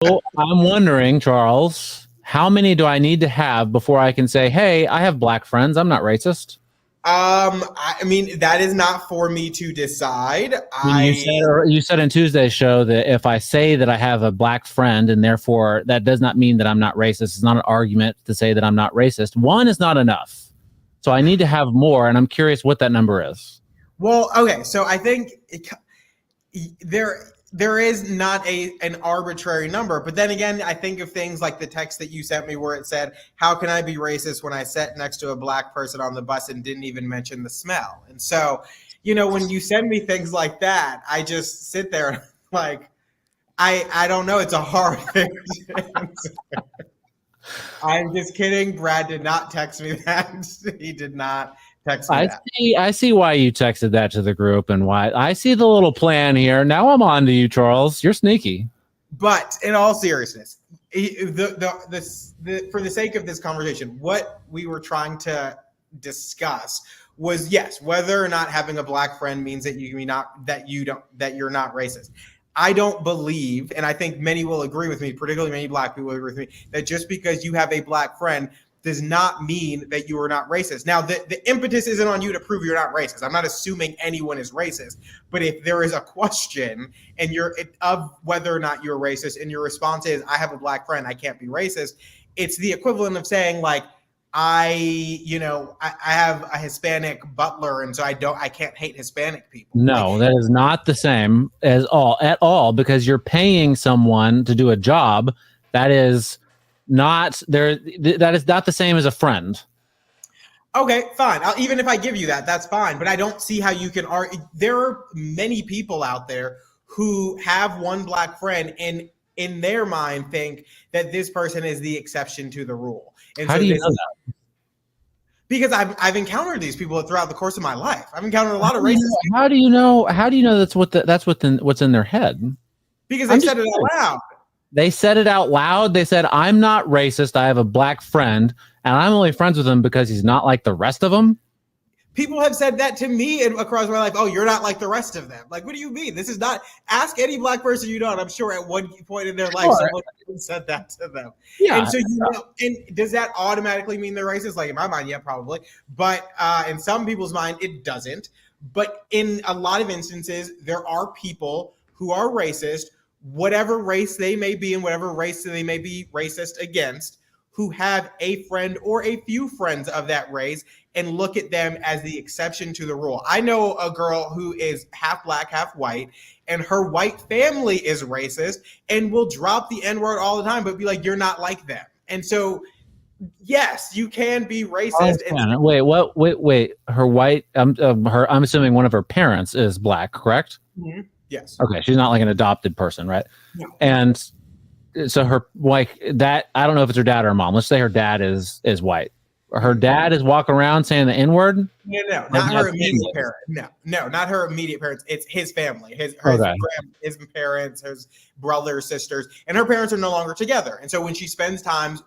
So I'm wondering, Charles, how many do I need to have before I can say, hey, I have black friends. I'm not racist. I mean, that is not for me to decide. I mean, you said in Tuesday's show that if I say that I have a black friend and therefore that does not mean that I'm not racist, it's not an argument to say that I'm not racist. One is not enough. So I need to have more, and I'm curious what that number is. Well, okay, so I think there is not an arbitrary number, but then again, I think of things like the text that you sent me where it said, how can I be racist when I sat next to a black person on the bus and didn't even mention the smell? And so, when you send me things like that, I just sit there and like, I don't know. It's a hard thing to answer. I'm just kidding. Brad did not text me that. He did not text me that. I see why you texted that to the group and why. I see the little plan here. Now I'm on to you, Charles. You're sneaky. But in all seriousness, for the sake of this conversation, what we were trying to discuss was, yes, whether or not having a black friend means that you're not racist. I don't believe, and I think many will agree with me, particularly many black people will agree with me, that just because you have a black friend does not mean that you are not racist. Now, the impetus isn't on you to prove you're not racist. I'm not assuming anyone is racist. But if there is a question and of whether or not you're racist, and your response is, I have a black friend, I can't be racist, it's the equivalent of saying, like, I have a Hispanic butler, and so I can't hate Hispanic people. No, that is not the same at all, because you're paying someone to do a job that is not there. That is not the same as a friend. Okay, fine. Even if I give you that, that's fine. But I don't see how you can argue. There are many people out there who have one black friend and in their mind think that this person is the exception to the rule. And how do you know that? Because I've encountered these people throughout the course of my life. I've encountered a lot of racists. How do you know that's what's in their head? Because they said it out loud. They said it out loud. They said, I'm not racist. I have a black friend, and I'm only friends with him because he's not like the rest of them. People have said that to me across my life. Oh, you're not like the rest of them. Like, what do you mean? This is not. Ask any black person you know, and I'm sure at one point in their life, someone said that to them. Yeah. And so and does that automatically mean they're racist? Like in my mind, yeah, probably. But in some people's mind, it doesn't. But in a lot of instances, there are people who are racist, whatever race they may be and whatever race they may be racist against, who have a friend or a few friends of that race and look at them as the exception to the rule. I know a girl who is half black, half white, and her white family is racist and will drop the N-word all the time, but be like, you're not like them. And so, yes, you can be racist. Wait. Her white, I'm assuming one of her parents is black, correct? Mm-hmm. Yes. Okay, she's not like an adopted person, right? No. And so her, like, that, I don't know if it's her dad or her mom. Let's say her dad is white. Her dad is walking around saying the N-word? No, not her immediate parents. No, not her immediate parents. It's his family, his parents, his brothers, sisters, and her parents are no longer together. And so when she spends time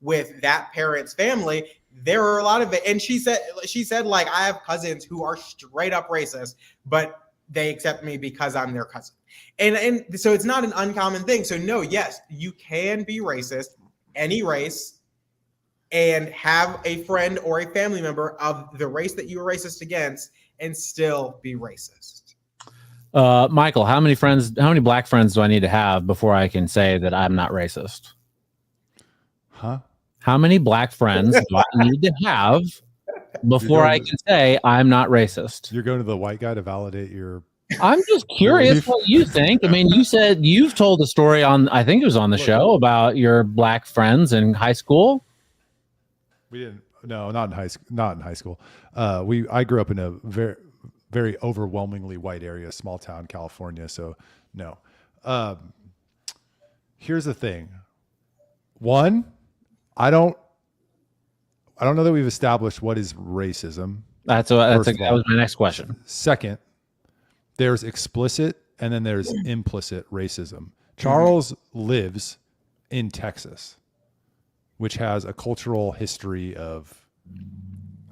with that parent's family, there are a lot of it. And she said, like, I have cousins who are straight up racist, but they accept me because I'm their cousin. And so it's not an uncommon thing. So no, yes, you can be racist, any race, and have a friend or a family member of the race that you are racist against and still be racist. Michael, how many black friends do I need to have before I can say that I'm not racist? Huh? How many black friends do I need to have before I can say I'm not racist? You're going to the white guy to validate your... I'm just curious what you think. I mean, you said you've told a story on, I think it was on the show, about your black friends in high school. We didn't. No, not in high school. I grew up in a very, very overwhelmingly white area, small town, California. So no. Here's the thing. One, I don't know that we've established what is racism. That was my next question. Second, there's explicit and then there's implicit racism. Charles lives in Texas, which has a cultural history of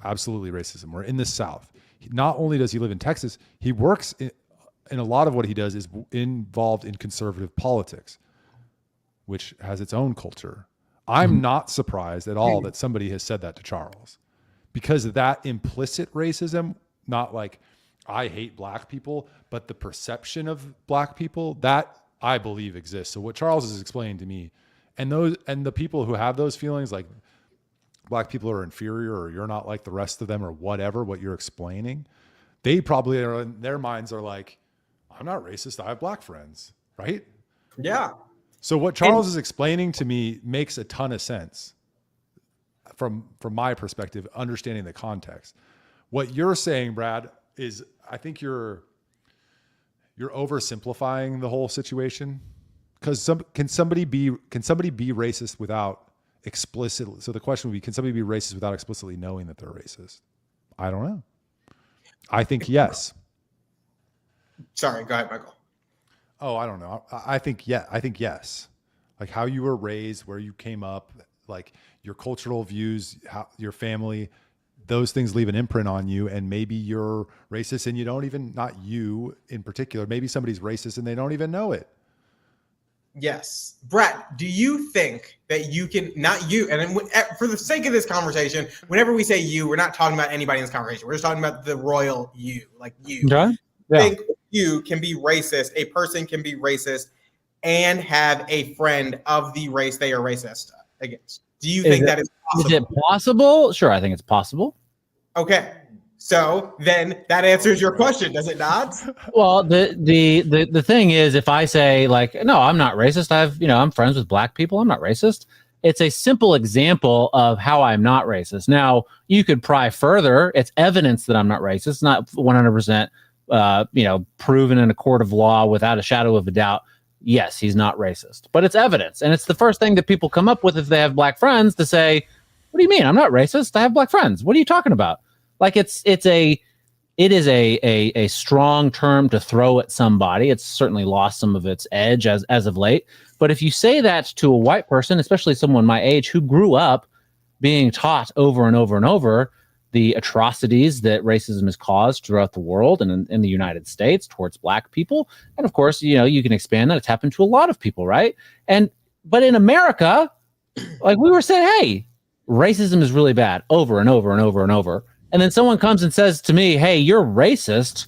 absolutely racism. We're in the South. Not only does he live in Texas, he works in a lot of what he does is involved in conservative politics. which has its own culture. I'm not surprised at all that somebody has said that to Charles, because of that implicit racism, not like I hate black people, but the perception of black people that I believe exists. So what Charles is explaining to me, and the people who have those feelings, like black people are inferior or you're not like the rest of them or whatever, what you're explaining, they probably are in their minds are like, I'm not racist. I have black friends. Right. Yeah. So what Charles is explaining to me makes a ton of sense from my perspective, understanding the context. What you're saying, Brad, is I think you're oversimplifying the whole situation, because can somebody be racist without explicitly? So the question would be, can somebody be racist without explicitly knowing that they're racist? I don't know. I think yes. Sorry, go ahead, Michael. Oh, I don't know. I think yes. Like how you were raised, where you came up, like your cultural views, how your family, those things leave an imprint on you. And maybe you're racist and you don't even, not you in particular, maybe somebody's racist and they don't even know it. Yes. Brad, do you think that you can, not you, and for the sake of this conversation, whenever we say you, we're not talking about anybody in this conversation. We're just talking about the royal you, like you. Okay. Yeah. Think you can be racist, a person can be racist and have a friend of the race they are racist against. Do you think that is possible? Is it possible? Sure, I think it's possible. Okay. So then that answers your question, does it not? Well, the thing is, if I say like, no, I'm not racist. I'm friends with black people. I'm not racist. It's a simple example of how I'm not racist. Now you could pry further. It's evidence that I'm not racist, not 100%, proven in a court of law without a shadow of a doubt. Yes, he's not racist, but it's evidence. And it's the first thing that people come up with if they have black friends to say, what do you mean? I'm not racist. I have black friends. What are you talking about? Like it is a strong term to throw at somebody. It's certainly lost some of its edge as of late. But if you say that to a white person, especially someone my age who grew up being taught over and over and over the atrocities that racism has caused throughout the world and in the United States towards black people, and of course, you can expand that. It's happened to a lot of people, right? But in America, like we were saying, hey, racism is really bad over and over and over and over. And then someone comes and says to me, hey, you're racist.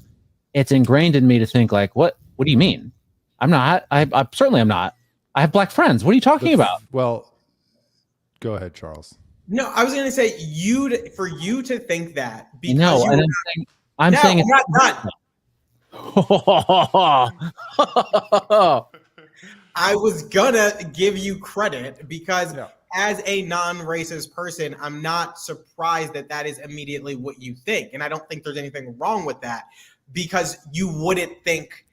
It's ingrained in me to think like, what do you mean? I'm not. I certainly am not. I have black friends. What are you talking about? Well, go ahead, Charles. No, I was going to say for you to think that because no, and I'm saying it's not. I was gonna give you credit because as a non-racist person, I'm not surprised that is immediately what you think. And I don't think there's anything wrong with that because you wouldn't think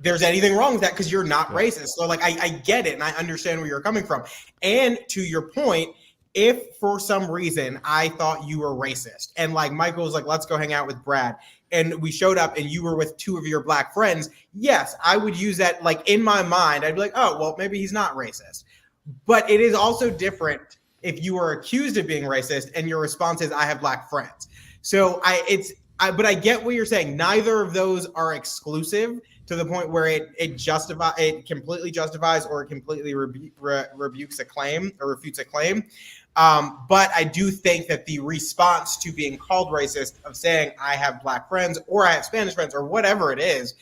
there's anything wrong with that because you're not racist. So like, I get it and I understand where you're coming from. And to your point, if for some reason I thought you were racist and like Michael was like, let's go hang out with Brad, and we showed up and you were with two of your black friends, yes, I would use that like in my mind. I'd be like, oh, well, maybe he's not racist. But it is also different if you are accused of being racist and your response is, I have black friends. So but I get what you're saying. Neither of those are exclusive to the point where it completely justifies or it completely rebukes a claim or refutes a claim. But I do think that the response to being called racist of saying I have black friends or I have Spanish friends or whatever it is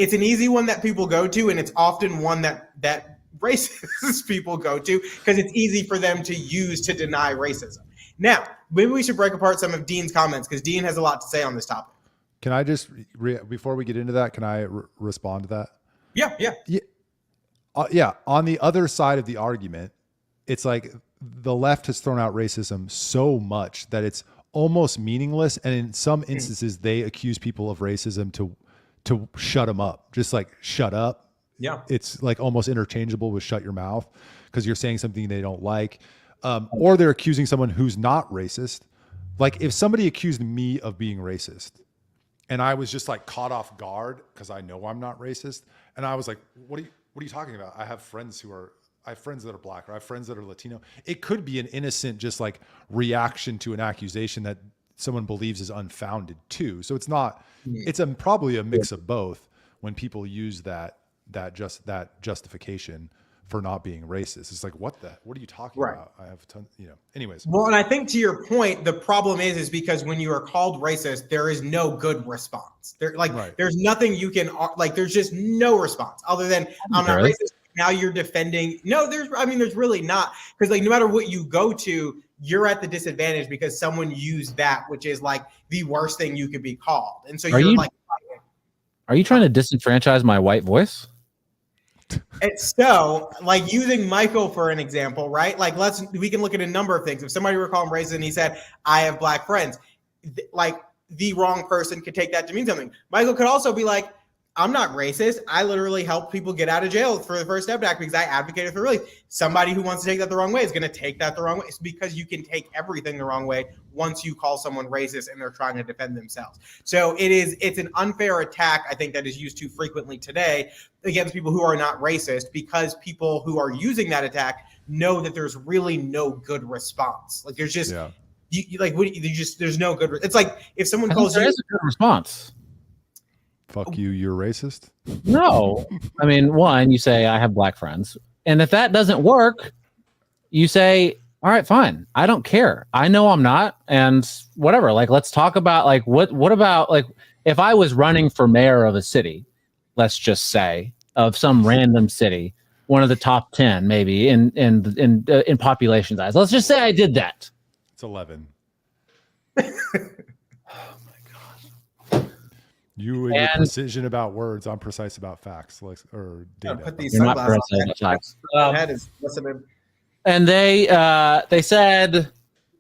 it's an easy one that people go to, and it's often one that racist people go to because it's easy for them to use to deny racism. Now, maybe we should break apart some of Dean's comments because Dean has a lot to say on this topic. Can I just, before we get into that, can I respond to that? Yeah. On the other side of the argument, it's like the left has thrown out racism so much that it's almost meaningless. And in some instances, they accuse people of racism to shut them up, just like shut up. Yeah. It's like almost interchangeable with shut your mouth because you're saying something they don't like. Or they're accusing someone who's not racist. Like if somebody accused me of being racist and I was just like caught off guard because I know I'm not racist. And I was like, what are you talking about? I have friends that are black or I have friends that are Latino. It could be an innocent, just like reaction to an accusation that someone believes is unfounded too. So it's not, it's probably a mix of both when people use that that justification for not being racist. It's like, what are you talking Right. about? I have a ton, anyways. Well, and I think to your point, the problem is because when you are called racist, there is no good response. There's nothing you can there's just no response other than I'm not racist. Now you're defending. No, there's really not, because like no matter what you go to, you're at the disadvantage because someone used that, which is like the worst thing you could be called. And so are you trying to disenfranchise my white voice? It's so like using Michael for an example, right? Like we can look at a number of things. If somebody were calling him racist and he said, I have black friends, like the wrong person could take that to mean something. Michael could also be like, I'm not racist. I literally help people get out of jail for the First Step Act because I advocated for release. Somebody who wants to take that the wrong way is going to take that the wrong way. It's because you can take everything the wrong way once you call someone racist and they're trying to defend themselves. So it's an unfair attack, I think, that is used too frequently today against people who are not racist, because people who are using that attack know that there's really no good response. Like there's just there's no good. It's like if someone calls you, there is a good response. Fuck you, you're racist? No. I mean, one, you say, I have black friends. And if that doesn't work, you say, all right, fine. I don't care. I know I'm not. And whatever. Like, let's talk about, like, what about, like, if I was running for mayor of a city, let's just say, of some random city, one of the top 10, maybe, in population size. Let's just say I did that. It's 11. You and your precision about words, I'm precise about facts, or data. Put these sunglasses on. Head is listening. And they said,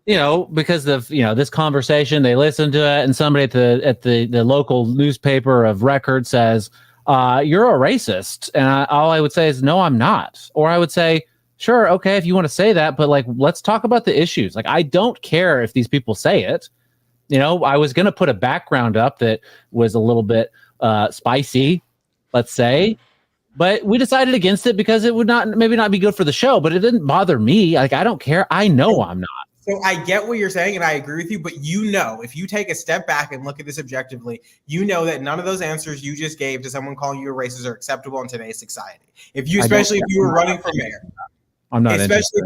because of this conversation, they listened to it, and somebody at the local newspaper of record says, "You're a racist," and all I would say is, "No, I'm not." Or I would say, "Sure, okay, if you want to say that, but like, let's talk about the issues." Like, I don't care if these people say it. I was going to put a background up that was a little bit spicy, let's say, but we decided against it because it would maybe not be good for the show, but it didn't bother me. Like, I don't care. I know I'm not. So I get what you're saying, and I agree with you, but if you take a step back and look at this objectively, you know that none of those answers you just gave to someone calling you a racist are acceptable in today's society. Especially if you were running for mayor. I'm not especially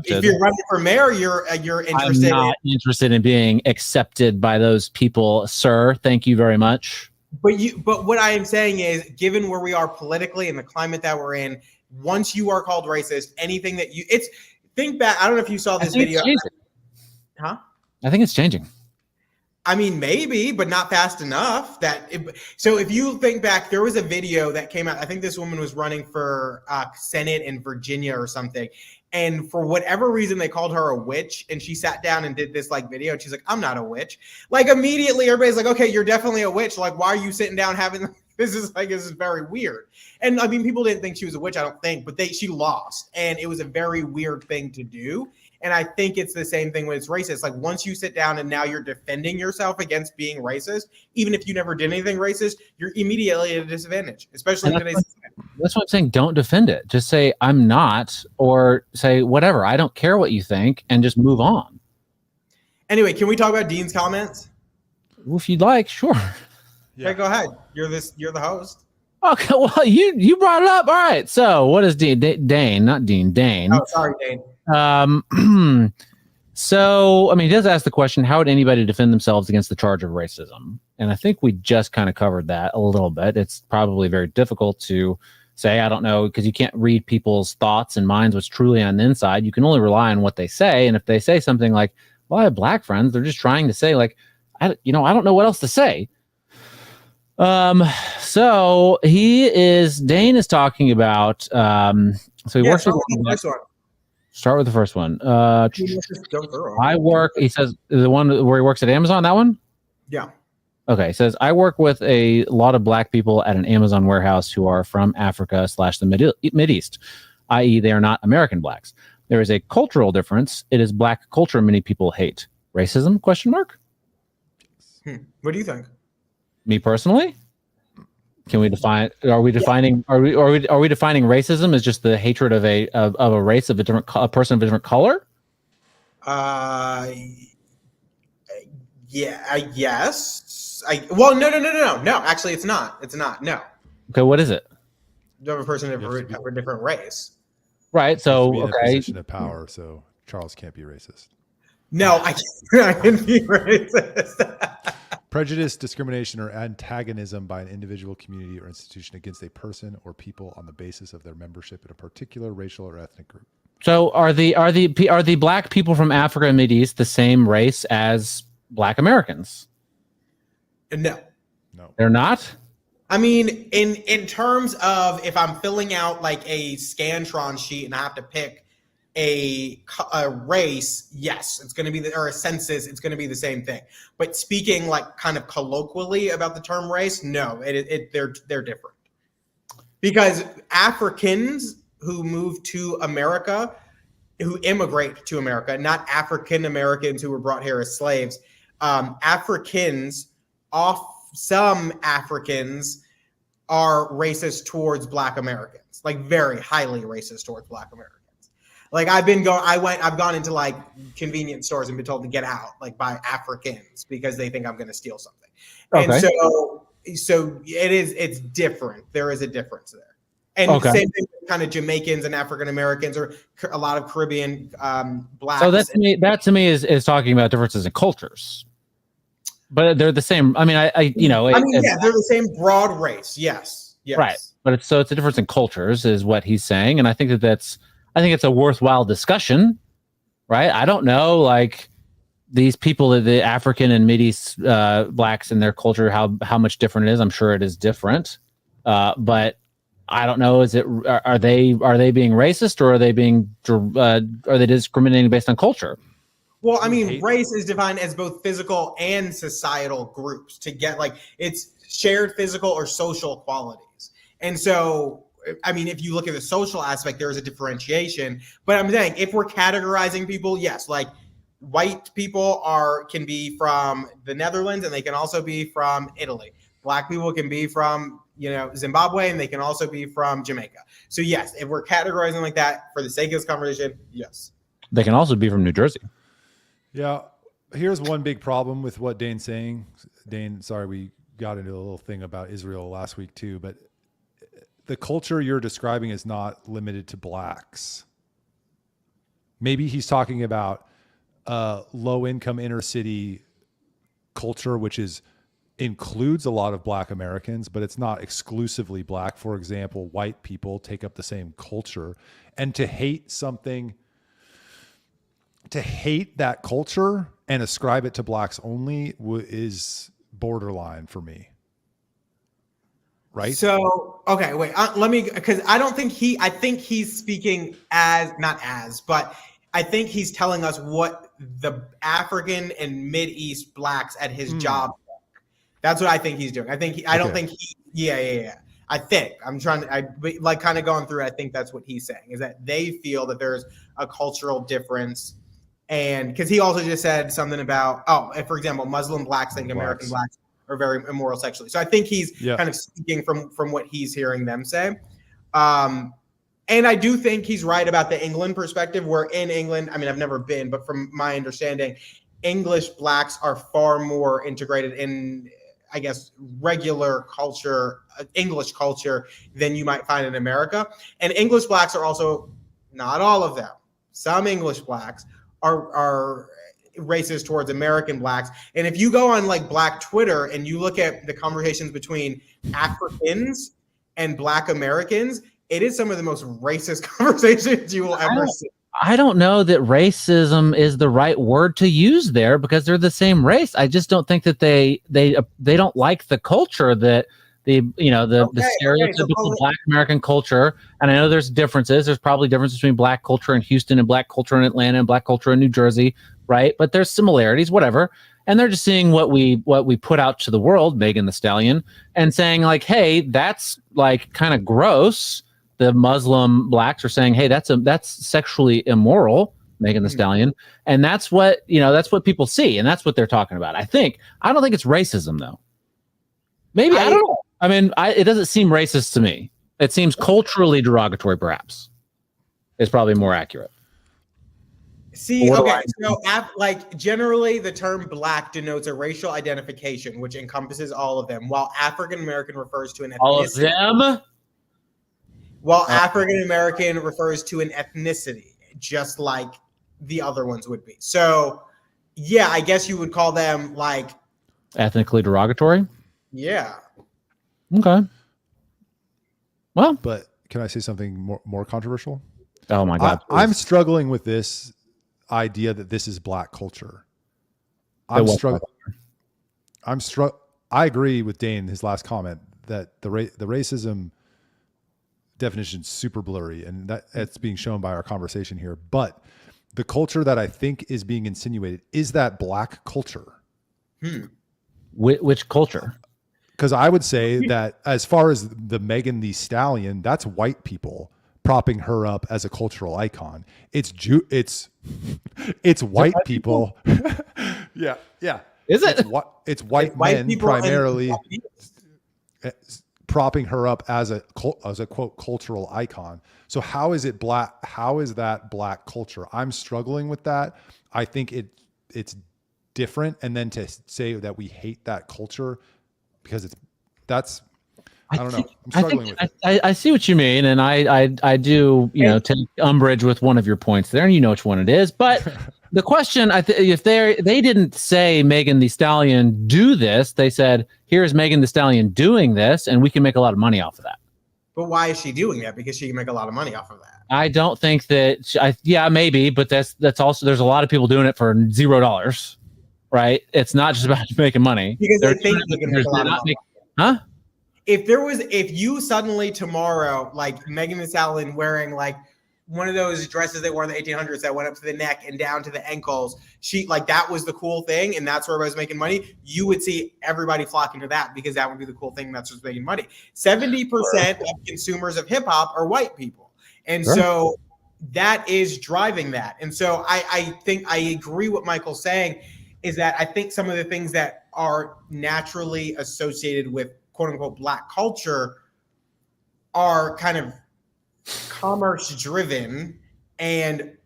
if you're running for mayor, you're interested. I'm not interested in being accepted by those people, sir. Thank you very much. But what I am saying is, given where we are politically and the climate that we're in, once you are called racist, anything that think back. I don't know if you saw this video. Huh? I think it's changing. I mean, maybe, but not fast enough. So if you think back, there was a video that came out. I think this woman was running for Senate in Virginia or something. And for whatever reason, they called her a witch. And she sat down and did this video. And she's like, I'm not a witch. Like, immediately, everybody's like, okay, you're definitely a witch. Like, why are you sitting down having this is very weird. And I mean, people didn't think she was a witch, I don't think, but she lost. And it was a very weird thing to do. And I think it's the same thing when it's racist. Like, once you sit down and now you're defending yourself against being racist, even if you never did anything racist, you're immediately at a disadvantage, especially in today's society. That's what I'm saying. Don't defend it. Just say, I'm not, or say, whatever. I don't care what you think, and just move on. Anyway, can we talk about Dean's comments? Well, if you'd like, sure. Yeah. Okay, go ahead. You're the host. Okay, well, you brought it up. All right. So what is Dane, not Dean, Dane. Oh, sorry, Dane. So, I mean, he does ask the question, how would anybody defend themselves against the charge of racism? And I think we just kind of covered that a little bit. It's probably very difficult to say, I don't know, because you can't read people's thoughts and minds, what's truly on the inside. You can only rely on what they say. And if they say something like, well, I have black friends, they're just trying to say, like, I don't know what else to say. So Dane is talking about, so he works with the first one. Start with the first one. I work, he says, the one where he works at Amazon, that one? Yeah. Okay. He says, I work with a lot of black people at an Amazon warehouse who are from Africa / the Mideast, i.e. they are not American blacks. There is a cultural difference. It is black culture many people hate. Racism? ? What do you think? Me personally? Can we define? Are we defining racism as just the hatred of a race of a person of a different color? Yes. No. Actually, it's not. It's not. No. Okay, what is it? of a person of a different race. Right. So be in a okay. position of power. So Charles can't be racist. No, I can't be racist. Prejudice, discrimination, or antagonism by an individual, community, or institution against a person or people on the basis of their membership in a particular racial or ethnic group. So are the black people from Africa and Mideast the same race as Black Americans? No, they're not. I mean, in terms of if I'm filling out like a Scantron sheet and I have to pick a race, yes, it's going to be or a census, it's going to be the same thing. But speaking like kind of colloquially about the term race, no, they're different. Because Africans who move to America, who immigrate to America, not African Americans who were brought here as slaves, some Africans are racist towards Black Americans, like very highly racist towards Black Americans. Like I've gone into like convenience stores and been told to get out, like by Africans because they think I'm going to steal something. Okay. And so it's different. There is a difference there. And same thing with kind of Jamaicans and African Americans or a lot of Caribbean Blacks. So that to me is talking about differences in cultures. But they're the same. I mean, they're the same broad race. Yes. Right. But it's a difference in cultures is what he's saying. And I think it's a worthwhile discussion, right? I don't know, like these people, the African and Mideast Blacks and their culture, how much different it is. I'm sure it is different. But I don't know. Are they being racist or are they discriminating based on culture? Well, I mean, race is defined as both physical and societal groups to get like it's shared physical or social qualities. And so, I mean, if you look at the social aspect, there is a differentiation. But I'm saying if we're categorizing people, yes, like white people can be from the Netherlands and they can also be from Italy. Black people can be from, Zimbabwe and they can also be from Jamaica. So yes, if we're categorizing like that for the sake of this conversation, yes. They can also be from New Jersey. Yeah. Here's one big problem with what Dane's saying. Dane, sorry, we got into a little thing about Israel last week too, but the culture you're describing is not limited to Blacks. Maybe he's talking about low-income inner city culture, which includes a lot of Black Americans, but it's not exclusively Black. For example, white people take up the same culture, and to hate that culture and ascribe it to Blacks only is borderline for me. Right. So, okay, wait, because I think he's speaking but I think he's telling us what the African and Mideast Blacks at his job. That's what I think he's doing. I don't think I think I'm trying to, like kind of going through it. I think that's what he's saying is that they feel that there's a cultural difference. And because he also just said something about, for example, Muslim Blacks think American Blacks are very immoral sexually. So I think he's kind of speaking from what he's hearing them say. And I do think he's right about the England perspective, where in England, I mean, I've never been, but from my understanding, English Blacks are far more integrated in, I guess, regular culture, English culture, than you might find in America. And English Blacks are also, not all of them, some English Blacks are racist towards American Blacks. And if you go on like Black Twitter and you look at the conversations between Africans and Black Americans, it is some of the most racist conversations you will ever see. I don't know that racism is the right word to use there because they're the same race. I just don't think that they don't like the culture that the stereotypical Black American culture. And I know there's differences. There's probably differences between Black culture in Houston and Black culture in Atlanta and Black culture in New Jersey, right? But there's similarities, whatever. And they're just seeing what we put out to the world, Megan Thee Stallion, and saying like, hey, that's like kind of gross. The Muslim Blacks are saying, hey, that's sexually immoral, Megan Thee Stallion. And that's what people see. And that's what they're talking about. I don't think it's racism though. Maybe, I don't know. I mean, it doesn't seem racist to me. It seems culturally derogatory, perhaps. Is probably more accurate. See, okay, so like generally the term Black denotes a racial identification, which encompasses all of them, while African American refers to an ethnicity. All of them? while African American refers to an ethnicity, just like the other ones would be. So, yeah, I guess you would call them like ethnically derogatory. Yeah. Okay. Well, but can I say something more controversial? Oh my God! I'm struggling with this idea that this is black culture. I'm struggling. I agree with Dane, his last comment, that the racism definition is super blurry, and that's being shown by our conversation here. But the culture that I think is being insinuated is that black culture. Which culture? Because I would say that as far as the Megan Thee Stallion, that's white people propping her up as a cultural icon. It's white people. yeah. Is it? It's white men primarily propping her up as a quote cultural icon. So how is it black? How is that black culture? I'm struggling with that. I think it's different. And then to say that we hate that culture because I don't know. I'm struggling with it. I see what you mean, and I do take umbrage with one of your points there, and you know which one it is. But the question, if they didn't say Megan Thee Stallion do this, they said here's Megan Thee Stallion doing this, and we can make a lot of money off of that. But why is she doing that? Because she can make a lot of money off of that. I don't think that. Maybe, but that's also there's a lot of people doing it for $0, right? It's not just about making money because they think they can make a lot of money. Huh? If you suddenly tomorrow, like Megan Thee Stallion wearing like one of those dresses they wore in the 1800s that went up to the neck and down to the ankles, that was the cool thing, and that's where everybody's making money, you would see everybody flocking to that because that would be the cool thing that's what's making money. 70% of consumers of hip hop are white people. And so that is driving that. And so I think I agree what Michael's saying is that I think some of the things that are naturally associated with quote unquote black culture are kind of commerce driven and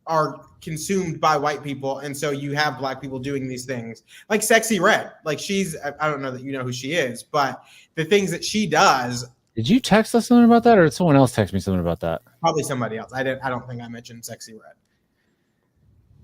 are consumed by white people. And so you have black people doing these things like Sexy Red. Like I don't know that you know who she is, but the things that she does. Did you text us something about that or did someone else text me something about that? Probably somebody else. I don't think I mentioned Sexy Red.